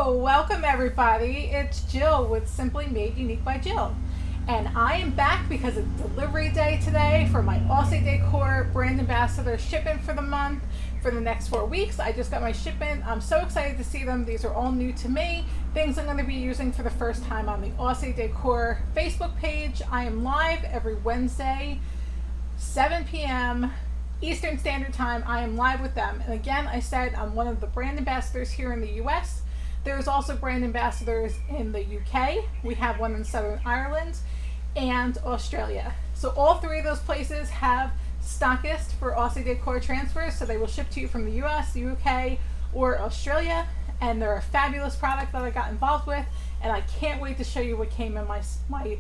Hello, welcome everybody. It's Jill with Simply Made Unique by Jill. And I am back because it's delivery day today for my Aussie Decor brand ambassador shipment for the month. For the next 4 weeks, I just got my shipment. I'm so excited to see them. These are all new to me. Things I'm going to be using for the first time on the Aussie Decor Facebook page. I am live every Wednesday, 7 p.m. Eastern Standard Time. I am live with them. And again, I said I'm one of the brand ambassadors here in the US. There's also brand ambassadors in the UK. We have one in Southern Ireland and Australia. So all three of those places have stockists for Aussie Decor Transfer. So they will ship to you from the US, UK, or Australia. And they're a fabulous product that I got involved with. And I can't wait to show you what came in my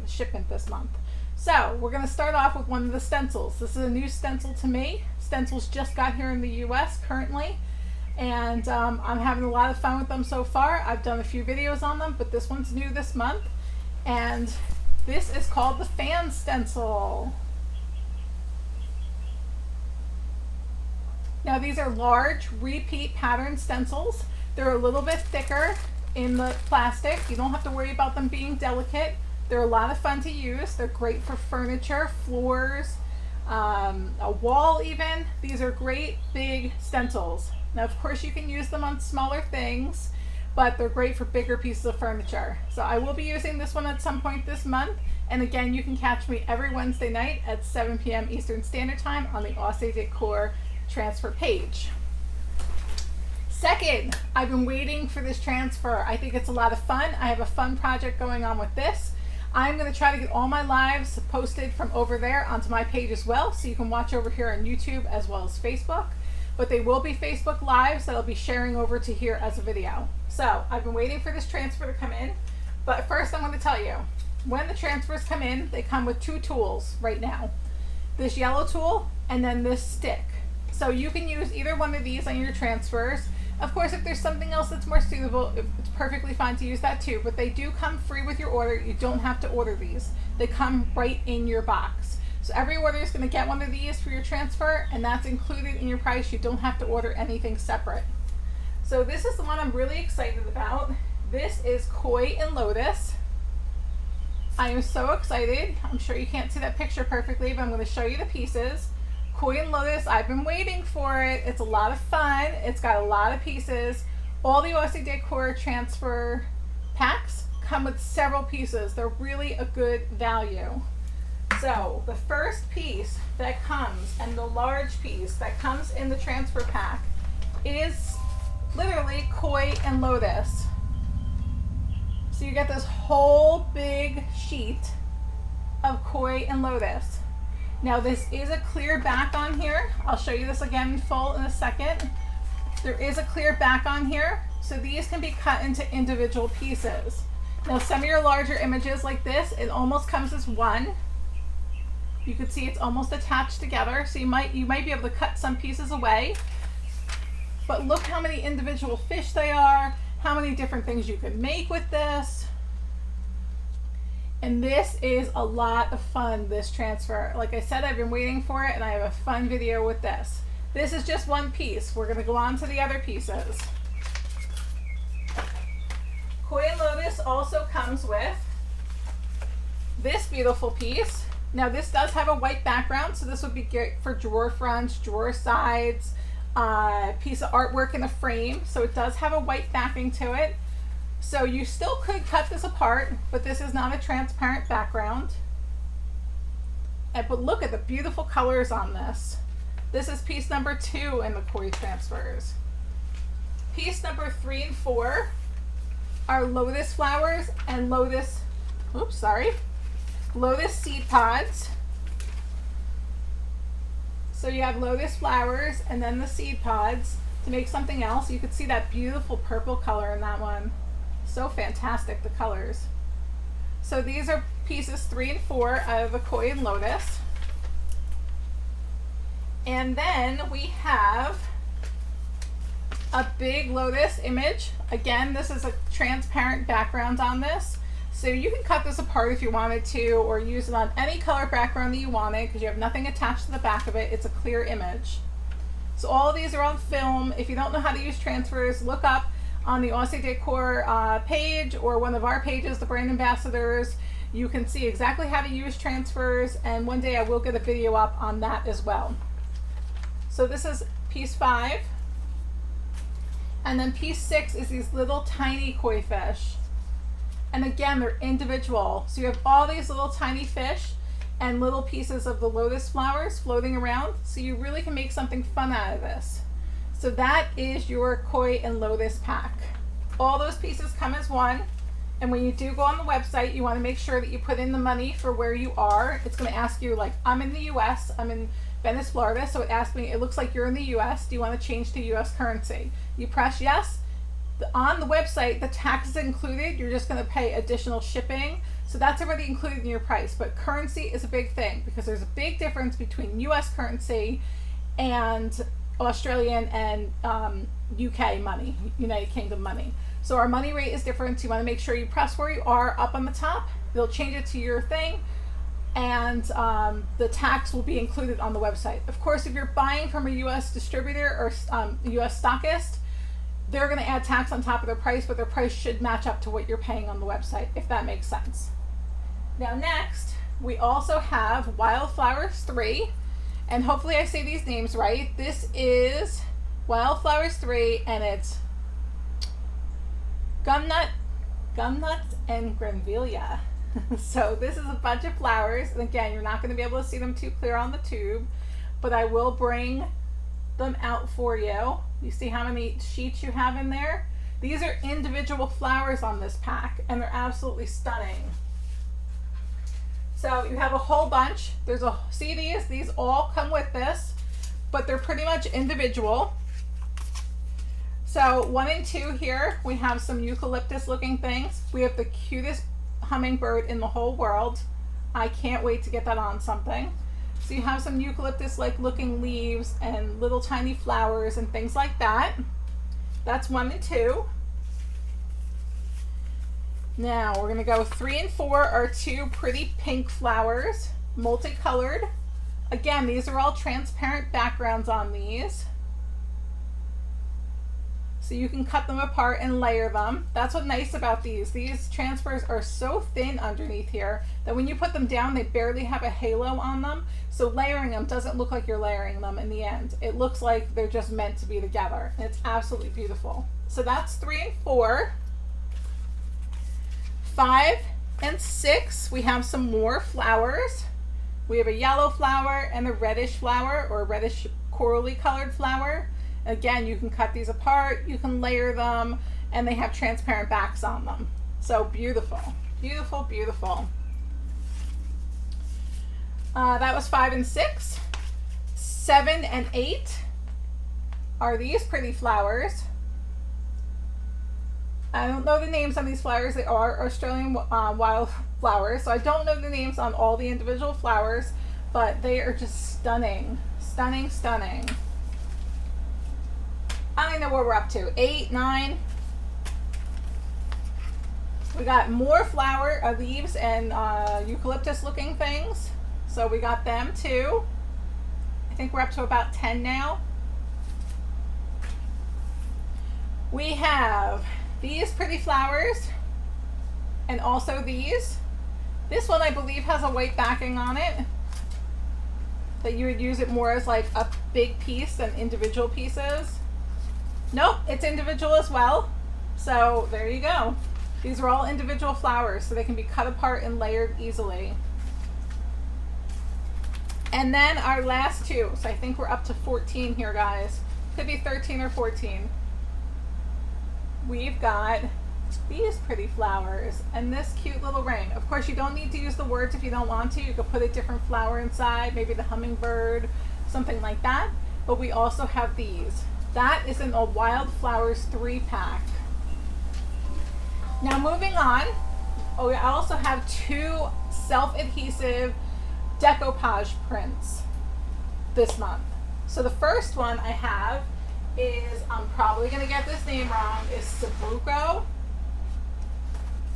shipment this month. So we're going to start off with one of the stencils. This is a new stencil to me. Stencils just got here in the US currently, and I'm having a lot of fun with them so far. I've done a few videos on them, but this one's new this month, and this is called the fan stencil. Now these are large repeat pattern stencils. They're a little bit thicker in the plastic. You don't have to worry about them being delicate. They're a lot of fun to use. They're great for furniture, floors, a wall even. These are great big stencils. Now of course you can use them on smaller things, but they're great for bigger pieces of furniture. So I will be using this one at some point this month. And again, you can catch me every Wednesday night at 7 p.m. Eastern Standard Time on the Aussie Decor Transfer page. Second, I've been waiting for this transfer. I think it's a lot of fun. I have a fun project going on with this. I'm going to try to get all my lives posted from over there onto my page as well, so you can watch over here on YouTube as well as Facebook. But they will be Facebook Lives that I'll be sharing over to here as a video. So I've been waiting for this transfer to come in, but first I'm going to tell you, when the transfers come in, they come with two tools right now. This yellow tool and then this stick. So you can use either one of these on your transfers. Of course, if there's something else that's more suitable, it's perfectly fine to use that too, but they do come free with your order. You don't have to order these. They come right in your box. So every order is going to get one of these for your transfer, and that's included in your price. You don't have to order anything separate. So this is the one I'm really excited about. This is Koi and Lotus. I am so excited. I'm sure you can't see that picture perfectly, but I'm going to show you the pieces. Koi and Lotus, I've been waiting for it. It's a lot of fun. It's got a lot of pieces. All the Aussie Decor Transfer packs come with several pieces. They're really a good value. So the first piece that comes, and the large piece that comes in the transfer pack, is literally Koi and Lotus. So you get this whole big sheet of Koi and Lotus. Now this is a clear back on here. I'll show you this again in full in a second. There is a clear back on here, so these can be cut into individual pieces. Now some of your larger images like this, it almost comes as one. You can see it's almost attached together, so you might be able to cut some pieces away. But look how many individual fish they are, how many different things you can make with this. And this is a lot of fun, this transfer. Like I said, I've been waiting for it, and I have a fun video with this. This is just one piece. We're going to go on to the other pieces. Koi and Lotus also comes with this beautiful piece. Now this does have a white background, so this would be great for drawer fronts, drawer sides, piece of artwork in a frame. So it does have a white backing to it. So you still could cut this apart, but this is not a transparent background. But look at the beautiful colors on this. This is piece number 2 in the Koi transfers. Piece number 3 and 4 are lotus flowers and lotus seed pods. So you have lotus flowers and then the seed pods to make something else. You could see that beautiful purple color in that one. So fantastic, the colors. So these are pieces 3 and 4 out of the Koi and Lotus. And then we have a big lotus image. Again, this is a transparent background on this. So you can cut this apart if you wanted to, or use it on any color background that you wanted, because you have nothing attached to the back of it. It's a clear image. So all of these are on film. If you don't know how to use transfers, look up on the Aussie Decor page or one of our pages, the brand ambassadors. You can see exactly how to use transfers, and one day I will get a video up on that as well. So this is piece 5. And then piece 6 is these little tiny koi fish. And again, they're individual. So you have all these little tiny fish and little pieces of the lotus flowers floating around. So you really can make something fun out of this. So that is your koi and lotus pack. All those pieces come as one. And when you do go on the website, you want to make sure that you put in the money for where you are. It's going to ask you, like, I'm in the US, I'm in Venice, Florida. So it asks me, it looks like you're in the US. Do you want to change to US currency? You press yes. On the website, the tax is included. You're just going to pay additional shipping. So that's already included in your price. But currency is a big thing because there's a big difference between US currency and Australian and UK money, United Kingdom money. So our money rate is different. So you want to make sure you press where you are up on the top. They'll change it to your thing. And the tax will be included on the website. Of course, if you're buying from a US distributor or US stockist, they're going to add tax on top of their price, but their price should match up to what you're paying on the website, if that makes sense. Now next, we also have Wildflowers 3, and hopefully I say these names right. This is Wildflowers 3, and it's Gumnut, and Greenvilla. So this is a bunch of flowers, and again, you're not going to be able to see them too clear on the tube, but I will bring them out for you. You see how many sheets you have in there? These are individual flowers on this pack, and they're absolutely stunning. So you have a whole bunch. See these all come with this, but they're pretty much individual. So 1 and 2 here, we have some eucalyptus looking things. We have the cutest hummingbird in the whole world. I can't wait to get that on something. So you have some eucalyptus like looking leaves and little tiny flowers and things like that. That's 1 and 2. Now we're going to go 3 and 4 are 2 pretty pink flowers, multicolored. Again, these are all transparent backgrounds on these. So you can cut them apart and layer them. That's what's nice about these. These transfers are so thin underneath here that when you put them down, they barely have a halo on them. So layering them doesn't look like you're layering them in the end. It looks like they're just meant to be together. And it's absolutely beautiful. So that's 3 and 4. 5 and 6, we have some more flowers. We have a yellow flower and a reddish flower, or reddish corally colored flower. Again, you can cut these apart, you can layer them, and they have transparent backs on them. So beautiful, beautiful, beautiful. That was 5 and 6. 7 and 8 are these pretty flowers. I don't know the names on these flowers. They are Australian wild flowers, so I don't know the names on all the individual flowers, but they are just stunning, stunning, stunning. I don't even know where we're up to. 8, 9. We got more flower leaves and eucalyptus looking things. So we got them too. I think we're up to about 10 now. We have these pretty flowers and also these. This one I believe has a white backing on it. That you would use it more as like a big piece than individual pieces. Nope, it's individual as well. So there you go. These are all individual flowers, so they can be cut apart and layered easily. And then our last 2. So I think we're up to 14 here, guys. Could be 13 or 14. We've got these pretty flowers and this cute little ring. Of course, you don't need to use the words if you don't want to. You could put a different flower inside, maybe the hummingbird, something like that. But we also have these. That is in a Wildflowers 3 pack. Now moving on, I also have 2 self-adhesive decoupage prints this month. So the first one I have is, I'm probably going to get this name wrong, is Sabruco.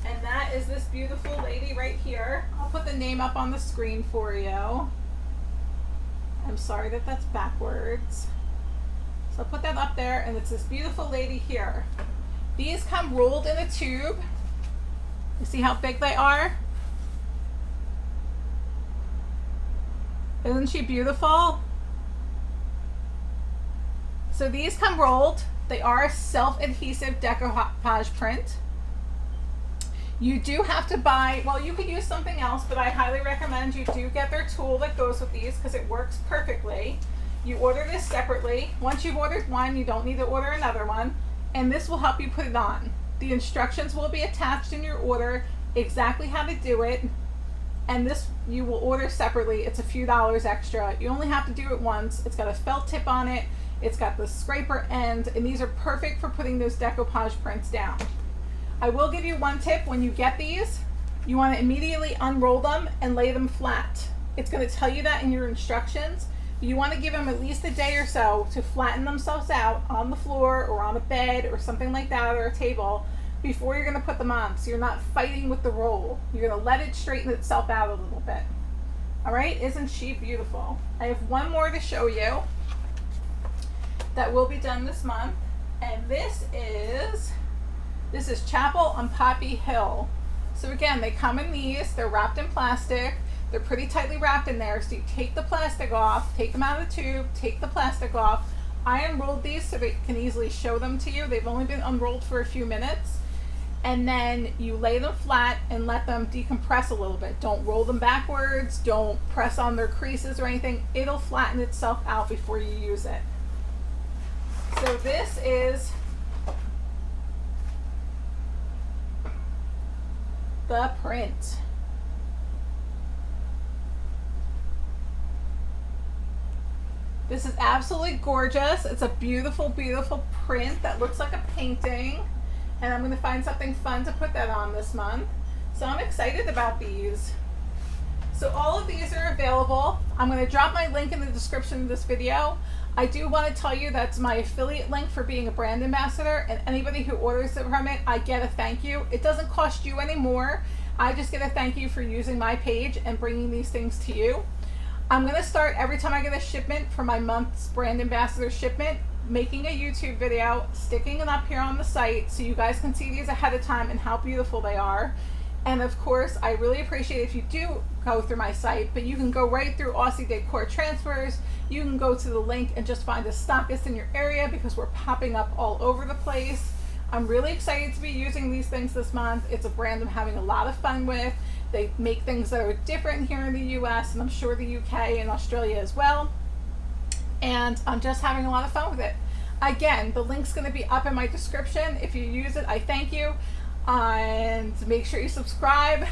And that is this beautiful lady right here. I'll put the name up on the screen for you. I'm sorry that that's backwards. So I'll put that up there, and it's this beautiful lady here. These come rolled in a tube. You see how big they are? Isn't she beautiful? So these come rolled. They are a self-adhesive decoupage print. You do have to buy, well, you could use something else, but I highly recommend you do get their tool that goes with these because it works perfectly. You order this separately. Once you've ordered one, you don't need to order another one, and this will help you put it on. The instructions will be attached in your order, exactly how to do it, and this you will order separately. It's a few dollars extra. You only have to do it once. It's got a felt tip on it. It's got the scraper end, and these are perfect for putting those decoupage prints down. I will give you one tip. When you get these, you want to immediately unroll them and lay them flat. It's going to tell you that in your instructions. You want to give them at least a day or so to flatten themselves out on the floor or on a bed or something like that, or a table, before you're going to put them on, so you're not fighting with the roll. You're going to let it straighten itself out a little bit. All right, isn't she beautiful? I have one more to show you that will be done this month, and this is Chapel on Poppy Hill. So again, they come in these. They're wrapped in plastic. They're pretty tightly wrapped in there. So you take the plastic off, take them out of the tube, take the plastic off. I unrolled these so they can easily show them to you. They've only been unrolled for a few minutes. And then you lay them flat and let them decompress a little bit. Don't roll them backwards. Don't press on their creases or anything. It'll flatten itself out before you use it. So this is the print. This is absolutely gorgeous. It's a beautiful, beautiful print that looks like a painting. And I'm going to find something fun to put that on this month. So I'm excited about these. So all of these are available. I'm going to drop my link in the description of this video. I do want to tell you that's my affiliate link for being a brand ambassador, and anybody who orders it from it, I get a thank you. It doesn't cost you any more. I just get a thank you for using my page and bringing these things to you. I'm going to start every time I get a shipment for my month's brand ambassador shipment, making a YouTube video, sticking it up here on the site so you guys can see these ahead of time and how beautiful they are. And of course, I really appreciate if you do go through my site, but you can go right through Aussie Decor Transfers. You can go to the link and just find a stockist in your area because we're popping up all over the place. I'm really excited to be using these things this month. It's a brand I'm having a lot of fun with. They make things that are different here in the US, and I'm sure the UK and Australia as well. And I'm just having a lot of fun with it. Again, the link's going to be up in my description. If you use it, I thank you. And make sure you subscribe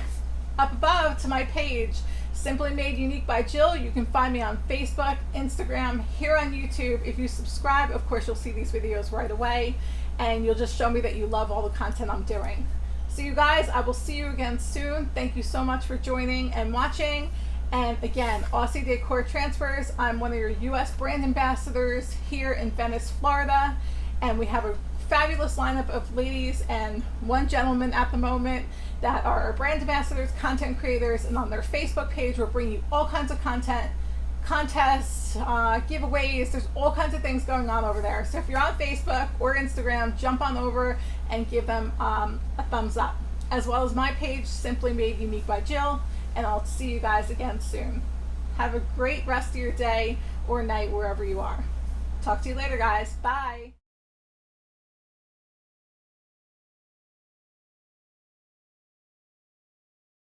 up above to my page, Simply Made Unique by Jill. You can find me on Facebook, Instagram, here on YouTube. If you subscribe, of course, you'll see these videos right away, and you'll just show me that you love all the content I'm doing. So you guys, I will see you again soon. Thank you so much for joining and watching. And again, Aussie Decor Transfers. I'm one of your US brand ambassadors here in Venice, Florida, and we have a fabulous lineup of ladies and one gentleman at the moment that are our brand ambassadors, content creators, and on their Facebook page we're bringing you all kinds of content, contests, giveaways. There's all kinds of things going on over there. So if you're on Facebook or Instagram, jump on over and give them a thumbs up, as well as my page, Simply Made Unique by Jill, and I'll see you guys again soon. Have a great rest of your day or night wherever you are. Talk to you later, guys. Bye.